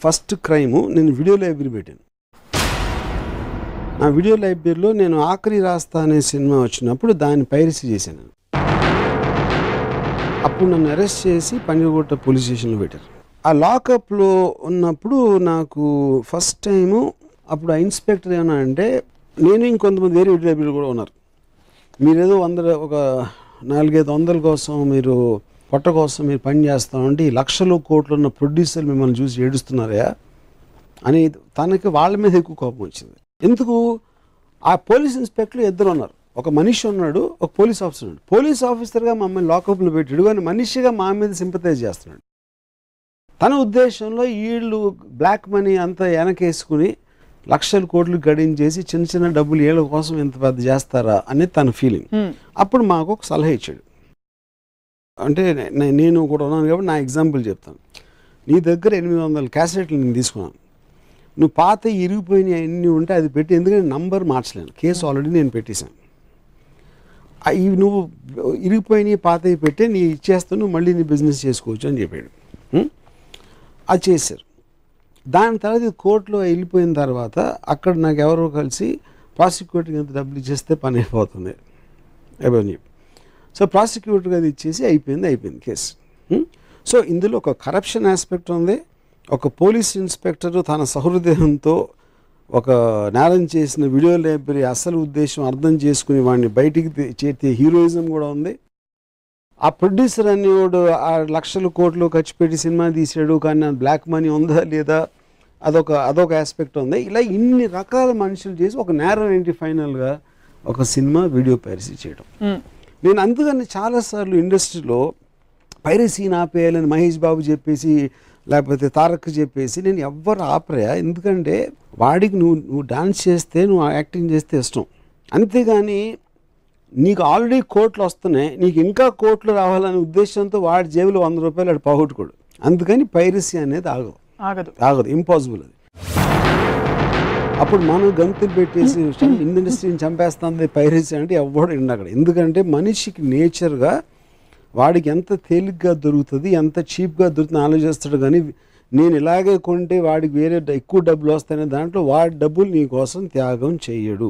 First crime నేను video library పెట్టాను. ఆ వీడియో లైబ్రరీలో నేను ఆఖరి రాస్తా అనే సినిమా వచ్చినప్పుడు దాన్ని పైరసీ చేశాను. అప్పుడు నన్ను అరెస్ట్ చేసి పంజగుట్ట పోలీస్ స్టేషన్లో పెట్టారు. ఆ లాకప్లో ఉన్నప్పుడు నాకు ఫస్ట్ టైము అప్పుడు ఆ ఇన్స్పెక్టర్ ఏమన్నా అంటే, నేను ఇంకొంతమంది వేరే వీడియో లైబ్రరీలు కూడా ఉన్నారు, మీరేదో ఒక 400-500 కోసం మీరు పొట్ట కోసం మీరు పని చేస్తామంటే ఈ లక్షలు కోట్లు ఉన్న ప్రొడ్యూసర్లు మిమ్మల్ని చూసి ఏడుస్తున్నారా అని తనకి వాళ్ళ మీద ఎక్కువ కోపం వచ్చింది. ఎందుకు? ఆ పోలీస్ ఇన్స్పెక్టర్లు ఇద్దరు ఉన్నారు, ఒక మనిషి ఉన్నాడు, ఒక పోలీస్ ఆఫీసర్ ఉన్నాడు. పోలీస్ ఆఫీసర్గా మమ్మల్ని లాకప్లో పెట్టాడు కానీ మనిషిగా మా మీద సింపతైజ్ చేస్తున్నాడు. తన ఉద్దేశంలో వీళ్ళు బ్లాక్ మనీ అంతా వెనకేసుకుని లక్షల కోట్లు గడించేసి చిన్న చిన్న డబ్బులు ఏళ్ళ కోసం ఎంత పెద్ద చేస్తారా అనేది తన ఫీలింగ్. అప్పుడు మాకు ఒక సలహా ఇచ్చాడు. అంటే నేను కూడా ఉన్నాను కాబట్టి నా ఎగ్జాంపుల్ చెప్తాను. నీ దగ్గర 800 క్యాసెట్లు నేను తీసుకున్నాను, నువ్వు పాత ఇరిగిపోయినవి అన్నీ ఉంటే అది పెట్టి, ఎందుకంటే నంబర్ మార్చలేను, కేసు ఆల్రెడీ నేను పెట్టేశాను. ఇవి నువ్వు ఇరిగిపోయినవి పాతవి పెట్టి నీ ఇచ్చేస్తాను, నువ్వు మళ్ళీ నీ బిజినెస్ చేసుకోవచ్చు అని చెప్పాడు. అది చేశారు. దాని తర్వాత కోర్టులో వెళ్ళిపోయిన తర్వాత అక్కడ నాకు ఎవరో కలిసి ప్రాసిక్యూటర్కి ఎంత డబ్బులు ఇచ్చేస్తే పని అయిపోతుంది అవన్నీ. సో ప్రాసిక్యూటర్కి అది ఇచ్చేసి అయిపోయింది కేసు. సో ఇందులో ఒక కరప్షన్ ఆస్పెక్ట్ ఉంది. ఒక పోలీస్ ఇన్స్పెక్టర్ తన సహృదయంతో ఒక నేరం చేసిన వీడియో లైబ్రరీ అసలు ఉద్దేశం అర్థం చేసుకుని వాడిని బయటికి చేర్చే హీరోయిజం కూడా ఉంది. ఆ ప్రొడ్యూసర్ అనేవాడు ఆ లక్షల కోట్లు ఖర్చు పెట్టి సినిమా తీసాడు కానీ బ్లాక్ మనీ ఉందా లేదా అదొక ఆస్పెక్ట్ ఉంది. ఇలా ఇన్ని రకాల మనుషులు చేసి ఒక నేరం ఏంటి ఫైనల్గా ఒక సినిమా వీడియో పైరసీ చేయడం. నేను అందుకని చాలాసార్లు ఇండస్ట్రీలో పైరసీని ఆపేయాలని మహేష్ బాబు చెప్పేసి లేకపోతే తారక్ చెప్పేసి నేను ఎవ్వరు ఆపరా. ఎందుకంటే వాడికి నువ్వు డాన్స్ చేస్తే నువ్వు యాక్టింగ్ చేస్తే ఇష్టం, అంతేగాని నీకు ఆల్రెడీ కోట్లు వస్తున్నాయి నీకు ఇంకా కోట్లు రావాలనే ఉద్దేశంతో వాడి జేబులో 100 రూపాయలు వాడు పోగొట్టుకోడు. అందుకని పైరసీ అనేది ఆగదు, ఇంపాసిబుల్ అది. అప్పుడు మనం గంతులు పెట్టేసి ఇండస్ట్రీని చంపేస్తుంది పైరసీ అంటే ఎవ్వడు అక్కడ. ఎందుకంటే మనిషికి నేచర్గా వాడికి ఎంత తేలిగ్గా దొరుకుతుంది ఎంత చీప్గా దొరుకుతుంది ఆలోచిస్తాడు. కానీ నేను ఇలాగే కొంటే వాడికి వేరే ఎక్కువ డబ్బులు వస్తాయనే దాంట్లో వాడి డబ్బులు నీ కోసం త్యాగం చెయ్యడు.